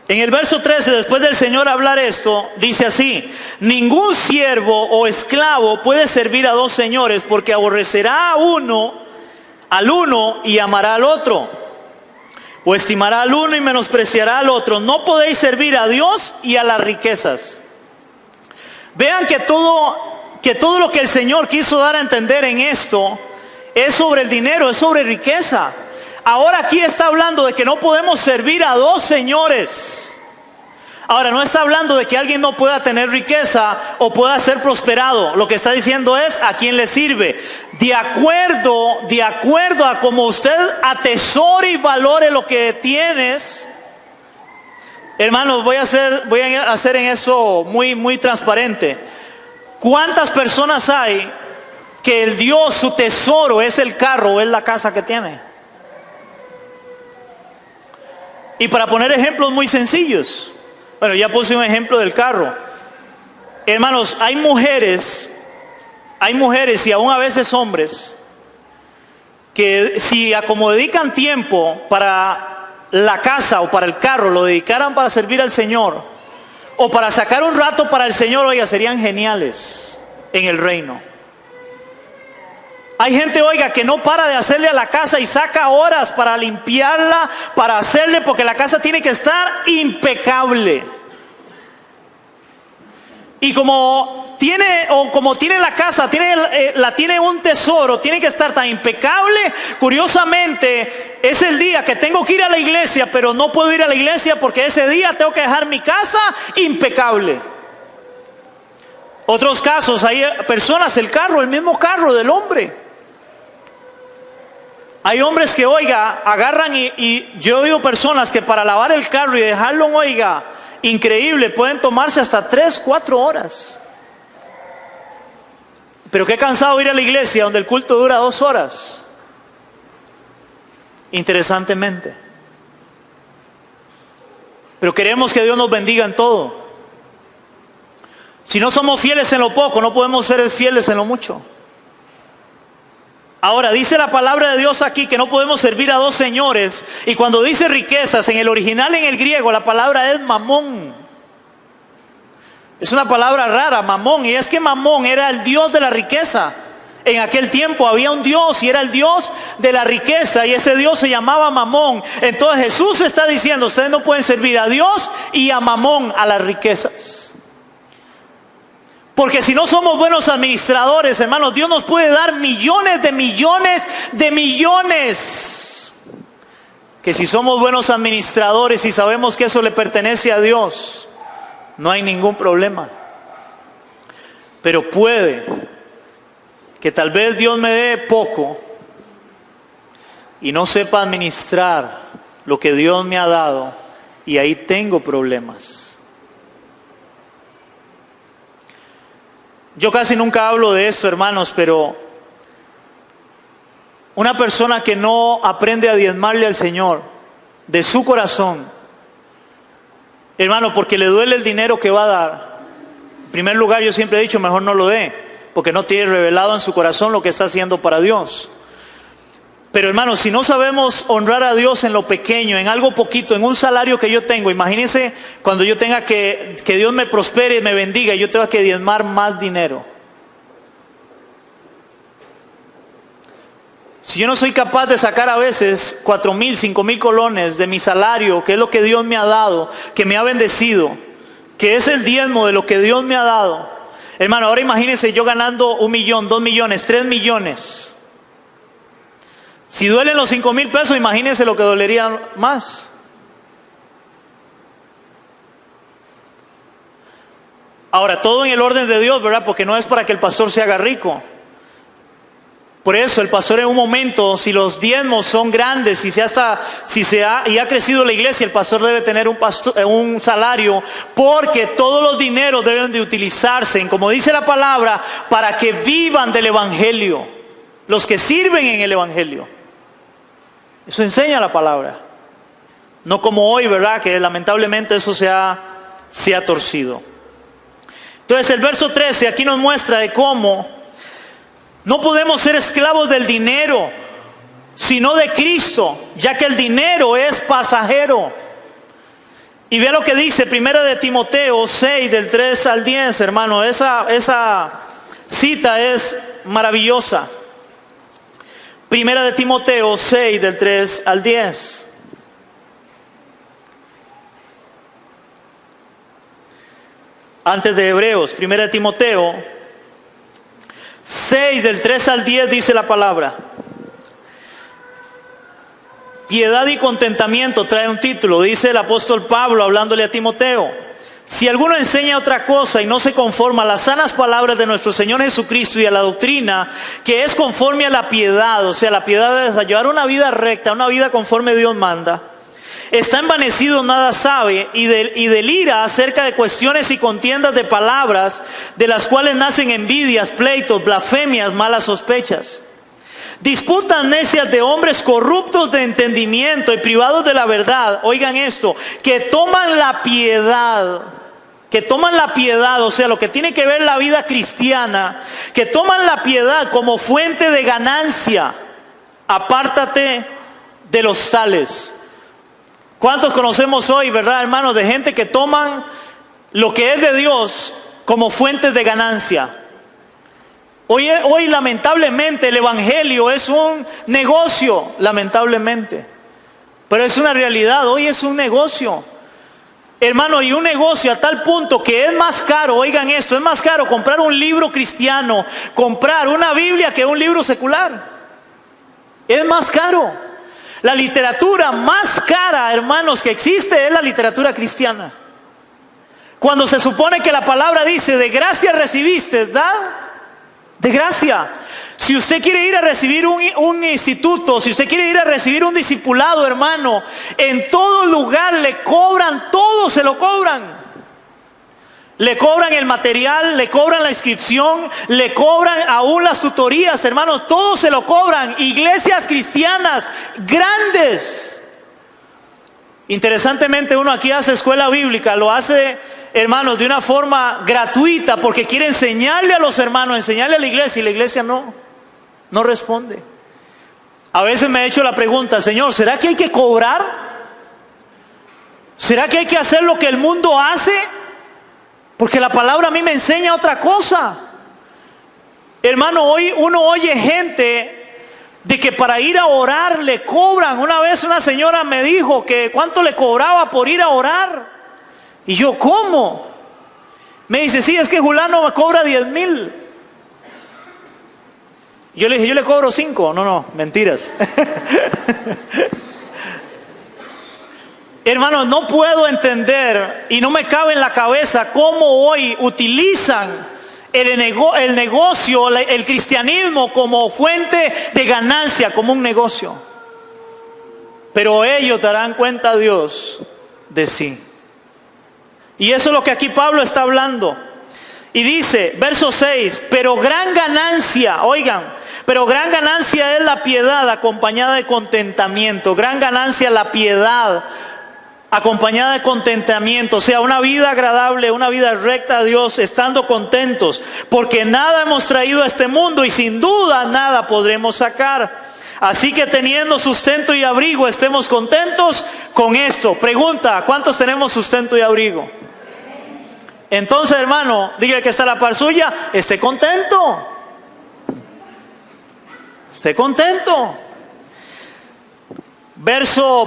En el verso 13, después del Señor hablar esto, dice así: ningún siervo o esclavo puede servir a dos señores, porque aborrecerá al uno y amará al otro, o estimará al uno y menospreciará al otro. No podéis servir a Dios y a las riquezas. Vean que todo lo que el Señor quiso dar a entender en esto es sobre el dinero, es sobre riqueza. Ahora aquí está hablando de que no podemos servir a dos señores. Ahora no está hablando de que alguien no pueda tener riqueza o pueda ser prosperado. Lo que está diciendo es a quién le sirve. De acuerdo a como usted atesore y valore lo que tienes. Hermanos, voy a hacer en eso muy transparente. ¿Cuántas personas hay que el Dios, su tesoro, es el carro o es la casa que tiene? Y para poner ejemplos muy sencillos, bueno, ya puse un ejemplo del carro. Hermanos, hay mujeres y aún a veces hombres que si como dedican tiempo para la casa o para el carro, lo dedicaran para servir al Señor o para sacar un rato para el Señor, oiga, serían geniales en el reino. Hay gente, oiga, que no para de hacerle a la casa y saca horas para limpiarla, para hacerle, porque la casa tiene que estar impecable. Y como tiene la casa, tiene un tesoro, tiene que estar tan impecable. Curiosamente, es el día que tengo que ir a la iglesia, pero no puedo ir a la iglesia porque ese día tengo que dejar mi casa impecable. Otros casos, hay personas, el mismo carro del hombre. Hay hombres que, oiga, agarran y yo he oído personas que para lavar el carro y dejarlo, oiga, increíble, pueden tomarse hasta 3-4 horas. Pero qué cansado ir a la iglesia donde el culto dura 2 horas. Interesantemente. Pero queremos que Dios nos bendiga en todo. Si no somos fieles en lo poco, no podemos ser fieles en lo mucho. Ahora, dice la palabra de Dios aquí que no podemos servir a dos señores. Y cuando dice riquezas, en el original, en el griego, la palabra es mamón. Es una palabra rara, mamón. Y es que mamón era el dios de la riqueza. En aquel tiempo había un Dios y era el Dios de la riqueza, y ese Dios se llamaba Mamón. Entonces Jesús está diciendo, ustedes no pueden servir a Dios y a Mamón, a las riquezas. Porque si no somos buenos administradores, hermanos, Dios nos puede dar millones de millones de millones. Que si somos buenos administradores y sabemos que eso le pertenece a Dios, no hay ningún problema. Pero puede que tal vez Dios me dé poco y no sepa administrar lo que Dios me ha dado, y ahí tengo problemas. Yo casi nunca hablo de esto, hermanos, pero una persona que no aprende a diezmarle al Señor de su corazón, hermano, porque le duele el dinero que va a dar, en primer lugar, yo siempre he dicho, mejor no lo dé, porque no tiene revelado en su corazón lo que está haciendo para Dios. Pero hermanos, si no sabemos honrar a Dios en lo pequeño, en algo poquito, en un salario que yo tengo, imagínense cuando yo tenga que Dios me prospere y me bendiga y yo tenga que diezmar más dinero. Si yo no soy capaz de sacar a veces 4,000, 5,000 colones de mi salario, que es lo que Dios me ha dado, que me ha bendecido, que es el diezmo de lo que Dios me ha dado, hermano, ahora imagínense yo ganando 1 millón, 2 millones, 3 millones. Si duelen los 5,000 pesos, imagínense lo que dolería más. Ahora, todo en el orden de Dios, ¿verdad? Porque no es para que el pastor se haga rico. Por eso el pastor en un momento, si los diezmos son grandes, y ha crecido la iglesia, el pastor debe tener un salario, porque todos los dineros deben de utilizarse, como dice la palabra, para que vivan del evangelio, los que sirven en el evangelio. Eso enseña la palabra. No como hoy, ¿verdad? Que lamentablemente eso se ha torcido. Entonces el verso 13 aquí nos muestra de cómo no podemos ser esclavos del dinero, sino de Cristo, ya que el dinero es pasajero. Y vea lo que dice 1 de Timoteo 6, del 3 al 10, hermano. Esa cita es maravillosa. 1 de Timoteo 6, del 3 al 10. Antes de Hebreos, 1 de Timoteo 6, del 3 al 10, dice la palabra. Piedad y contentamiento trae un título, dice el apóstol Pablo hablándole a Timoteo. Si alguno enseña otra cosa y no se conforma a las sanas palabras de nuestro Señor Jesucristo y a la doctrina que es conforme a la piedad, o sea, la piedad es llevar una vida recta, una vida conforme Dios manda, está envanecido, nada sabe, y delira acerca de cuestiones y contiendas de palabras, de las cuales nacen envidias, pleitos, blasfemias, malas sospechas. Disputas necias de hombres corruptos de entendimiento y privados de la verdad, oigan esto, que toman la piedad, o sea, lo que tiene que ver la vida cristiana, que toman la piedad como fuente de ganancia. Apártate de los tales. ¿Cuántos conocemos hoy, verdad, hermanos, de gente que toman lo que es de Dios como fuente de ganancia? Hoy lamentablemente el evangelio es un negocio, lamentablemente. Pero es una realidad, hoy es un negocio. Hermano, y un negocio a tal punto que es más caro, oigan esto, es más caro comprar un libro cristiano, comprar una Biblia que un libro secular. Es más caro. La literatura más cara, hermanos, que existe es la literatura cristiana. Cuando se supone que la palabra dice, de gracia recibiste, ¿da? De gracia. Si usted quiere ir a recibir un instituto, si usted quiere ir a recibir un discipulado, hermano, en todo lugar le cobran, todo se lo cobran. Le cobran el material, le cobran la inscripción, le cobran aún las tutorías, hermanos, todo se lo cobran. Iglesias cristianas grandes. Interesantemente, uno aquí hace escuela bíblica, lo hace, hermanos, de una forma gratuita, porque quiere enseñarle a los hermanos, enseñarle a la iglesia, y la iglesia no responde. A veces me he hecho la pregunta, Señor, ¿será que hay que cobrar? ¿Será que hay que hacer lo que el mundo hace? Porque la palabra a mí me enseña otra cosa. Hermano, hoy uno oye gente de que para ir a orar le cobran. Una vez una señora me dijo que cuánto le cobraba por ir a orar. Y yo, ¿cómo? Me dice, sí, es que Julano me cobra 10,000. Yo le dije, yo le cobro 5. No, mentiras. Hermanos, no puedo entender y no me cabe en la cabeza cómo hoy utilizan el negocio, el cristianismo como fuente de ganancia, como un negocio. Pero ellos darán cuenta a Dios de sí. Y eso es lo que aquí Pablo está hablando. Y dice, verso 6, pero gran ganancia, oigan, pero gran ganancia es la piedad acompañada de contentamiento. Gran ganancia la piedad acompañada de contentamiento, o sea, una vida agradable, una vida recta a Dios, estando contentos, porque nada hemos traído a este mundo y sin duda nada podremos sacar. Así que teniendo sustento y abrigo, estemos contentos con esto. Pregunta, ¿cuántos tenemos sustento y abrigo? Entonces, hermano, dígale que está a la par suya, esté contento. Esté contento.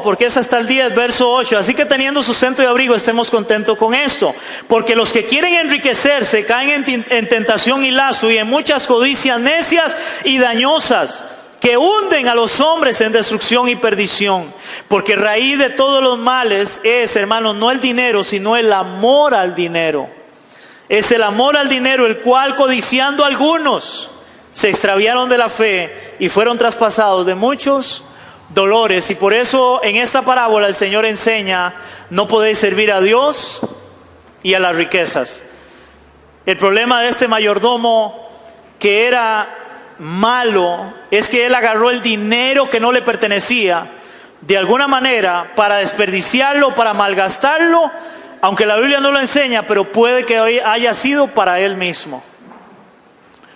Porque es hasta el 10, verso 8. Así que teniendo sustento y abrigo, estemos contentos con esto. Porque los que quieren enriquecerse caen en tentación y lazo y en muchas codicias necias y dañosas, que hunden a los hombres en destrucción y perdición. Porque raíz de todos los males es, hermanos, no el dinero, sino el amor al dinero. Es el amor al dinero, el cual, codiciando algunos, se extraviaron de la fe y fueron traspasados de muchos dolores. Y por eso en esta parábola el Señor enseña, no podéis servir a Dios y a las riquezas. El problema de este mayordomo, que era malo, es que él agarró el dinero que no le pertenecía de alguna manera para desperdiciarlo, para malgastarlo, aunque la Biblia no lo enseña, pero puede que haya sido para él mismo,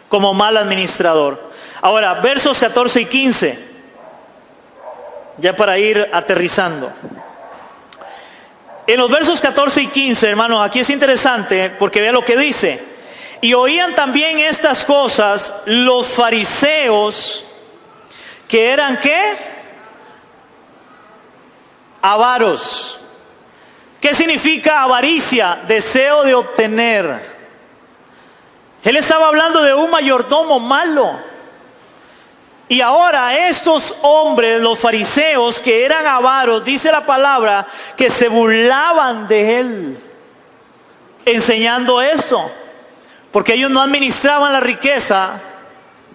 como mal administrador. Ahora, versos 14 y 15, ya para ir aterrizando. En los versos 14 y 15, hermanos, aquí es interesante porque vea lo que dice. Y oían también estas cosas los fariseos, que eran ¿qué? Avaros. ¿Qué significa avaricia? Deseo de obtener. Él estaba hablando de un mayordomo malo. Y ahora estos hombres, los fariseos, que eran avaros, dice la palabra, que se burlaban de él, enseñando esto. Porque ellos no administraban la riqueza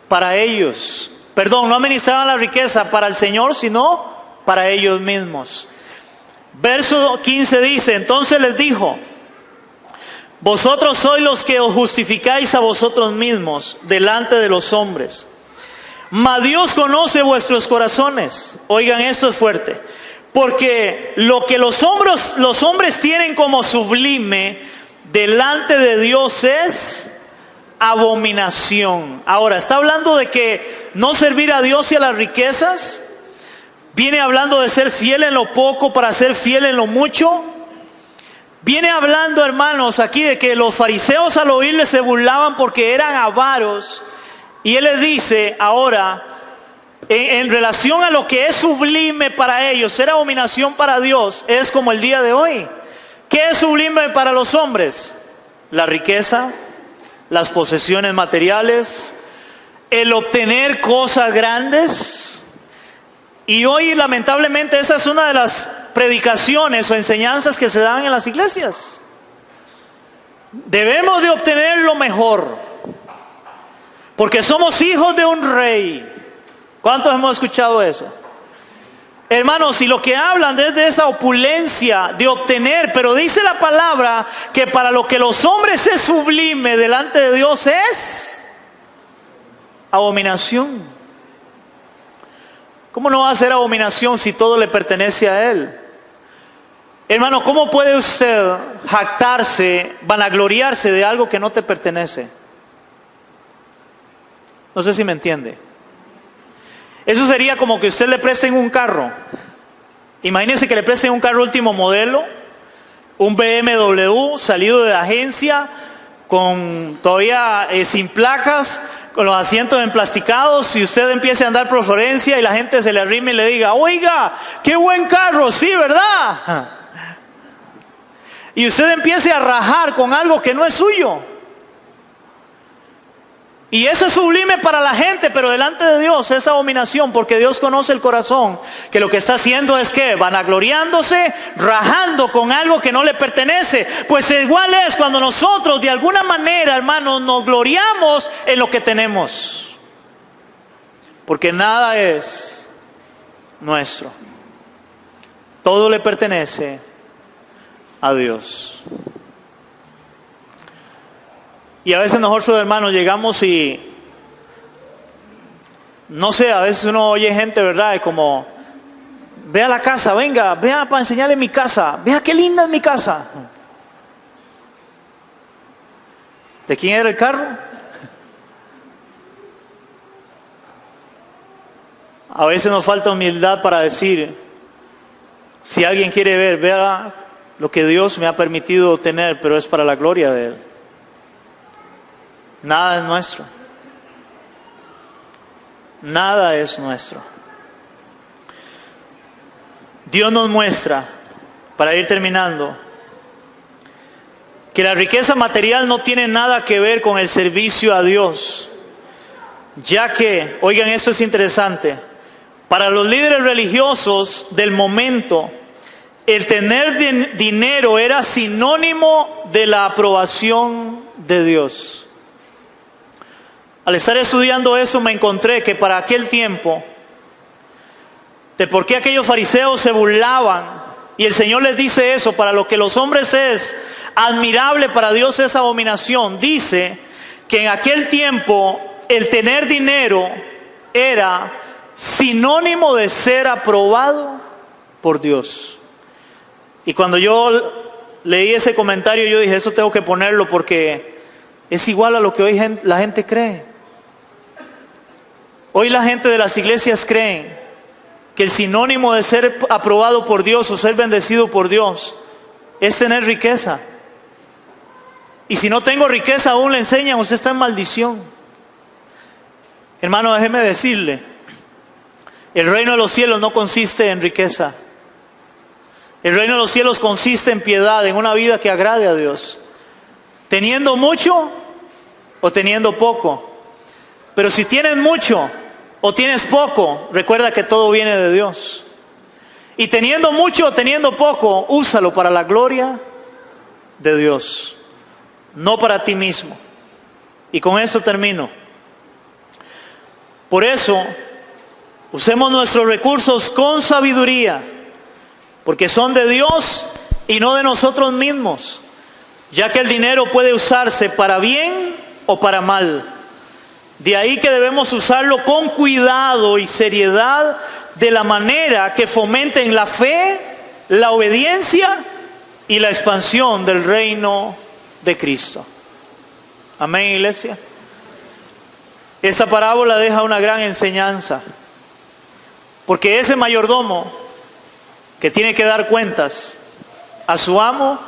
para ellos. No administraban la riqueza para el Señor, sino para ellos mismos. Verso 15 dice, entonces les dijo, vosotros sois los que os justificáis a vosotros mismos delante de los hombres. Mas Dios conoce vuestros corazones. Oigan, esto es fuerte. Porque lo que los hombres tienen como sublime delante de Dios es abominación. Ahora, está hablando de que no servir a Dios y a las riquezas. Viene hablando de ser fiel en lo poco para ser fiel en lo mucho. Viene hablando, hermanos, aquí de que los fariseos al oírle se burlaban porque eran avaros. Y él les dice ahora, en relación a lo que es sublime para ellos, ser abominación para Dios, es como el día de hoy. ¿Qué es sublime para los hombres? La riqueza, las posesiones materiales, el obtener cosas grandes. Y hoy lamentablemente esa es una de las predicaciones o enseñanzas que se dan en las iglesias. Debemos de obtener lo mejor, porque somos hijos de un rey. ¿Cuántos hemos escuchado eso? Hermanos, y lo que hablan es de esa opulencia de obtener, pero dice la palabra que para lo que los hombres es sublime delante de Dios es abominación. ¿Cómo no va a ser abominación si todo le pertenece a Él? Hermano, ¿cómo puede usted jactarse, vanagloriarse de algo que no te pertenece? No sé si me entiende. Eso sería como que usted le presten un carro. Imagínense que le presten un carro último modelo, un BMW salido de la agencia, con todavía sin placas, con los asientos emplasticados, y usted empiece a andar por Florencia y la gente se le arrime y le diga: oiga, qué buen carro, sí, ¿verdad? Y usted empiece a rajar con algo que no es suyo. Y eso es sublime para la gente, pero delante de Dios es abominación, porque Dios conoce el corazón, que lo que está haciendo es que vanagloriándose, rajando con algo que no le pertenece. Pues igual es cuando nosotros de alguna manera, hermanos, nos gloriamos en lo que tenemos, porque nada es nuestro, todo le pertenece a Dios. Y a veces nosotros, hermanos, llegamos y, no sé, a veces uno oye gente, ¿verdad? Como: ve a la casa, venga, vea para enseñarle mi casa, vea qué linda es mi casa. ¿De quién era el carro? A veces nos falta humildad para decir: si alguien quiere ver, vea lo que Dios me ha permitido tener, pero es para la gloria de Él. Nada es nuestro. Nada es nuestro. Dios nos muestra, para ir terminando, que la riqueza material no tiene nada que ver con el servicio a Dios, ya que, oigan, esto es interesante, para los líderes religiosos del momento, el tener dinero era sinónimo de la aprobación de Dios. Al estar estudiando eso me encontré que para aquel tiempo, de por qué aquellos fariseos se burlaban, y el Señor les dice eso: para lo que los hombres es admirable, para Dios es abominación. Dice que en aquel tiempo el tener dinero era sinónimo de ser aprobado por Dios. Y cuando yo leí ese comentario, yo dije: eso tengo que ponerlo, porque es igual a lo que hoy la gente cree. Hoy la gente de las iglesias creen que el sinónimo de ser aprobado por Dios o ser bendecido por Dios es tener riqueza. Y si no tengo riqueza, aún le enseñan: usted está en maldición. Hermano, déjeme decirle, el reino de los cielos no consiste en riqueza. El reino de los cielos consiste en piedad, en una vida que agrade a Dios, teniendo mucho o teniendo poco. Pero si tienes mucho o tienes poco, recuerda que todo viene de Dios. Y teniendo mucho o teniendo poco, úsalo para la gloria de Dios, no para ti mismo. Y con eso termino. Por eso, usemos nuestros recursos con sabiduría, porque son de Dios y no de nosotros mismos, ya que el dinero puede usarse para bien o para mal. De ahí que debemos usarlo con cuidado y seriedad, de la manera que fomenten la fe, la obediencia y la expansión del reino de Cristo. Amén, iglesia. Esta parábola deja una gran enseñanza, porque ese mayordomo que tiene que dar cuentas a su amo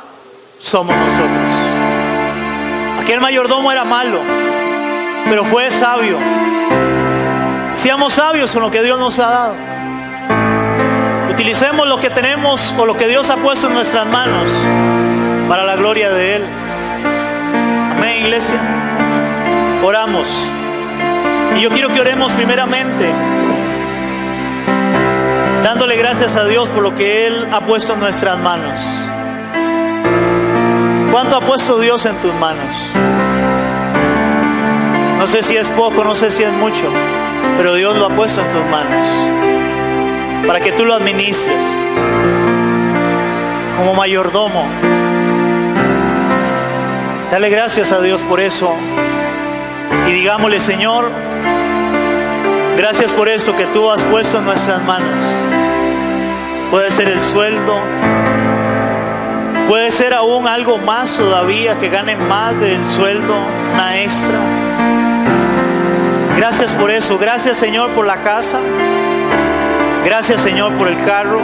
somos nosotros. Aquel mayordomo era malo, pero fue sabio. Seamos sabios con lo que Dios nos ha dado. Utilicemos lo que tenemos o lo que Dios ha puesto en nuestras manos para la gloria de Él. Amén, iglesia. Oramos. Y yo quiero que oremos primeramente dándole gracias a Dios por lo que Él ha puesto en nuestras manos. ¿Cuánto ha puesto Dios en tus manos? No sé si es poco, no sé si es mucho, pero Dios lo ha puesto en tus manos para que tú lo administres como mayordomo. Dale gracias a Dios por eso y digámosle: Señor, gracias por eso que tú has puesto en nuestras manos. Puede ser el sueldo, puede ser aún algo más todavía, que gane más del sueldo, una extra. Gracias por eso. Gracias, Señor, por la casa. Gracias, Señor, por el carro.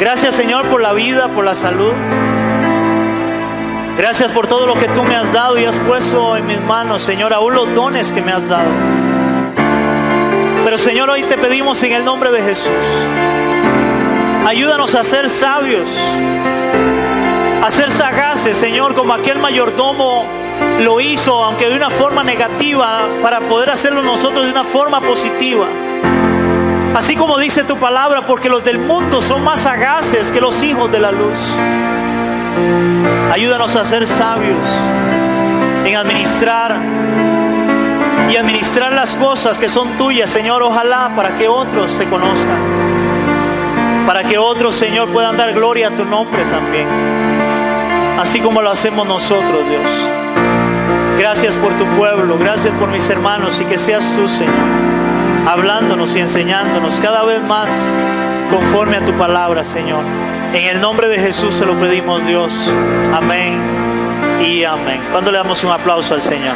Gracias, Señor, por la vida, por la salud. Gracias por todo lo que tú me has dado y has puesto en mis manos, Señor, aún los dones que me has dado. Pero, Señor, hoy te pedimos en el nombre de Jesús, ayúdanos a ser sabios, a ser sagaces, Señor, como aquel mayordomo lo hizo, aunque de una forma negativa, para poder hacerlo nosotros de una forma positiva. Así como dice tu palabra, porque los del mundo son más sagaces que los hijos de la luz. Ayúdanos a ser sabios en administrar las cosas que son tuyas, Señor, ojalá para que otros te conozcan, para que otros, Señor, puedan dar gloria a tu nombre también, así como lo hacemos nosotros, Dios. Gracias por tu pueblo, gracias por mis hermanos, y que seas tú, Señor, hablándonos y enseñándonos cada vez más conforme a tu palabra, Señor. En el nombre de Jesús se lo pedimos, Dios. Amén y amén. ¿Cuándo le damos un aplauso al Señor?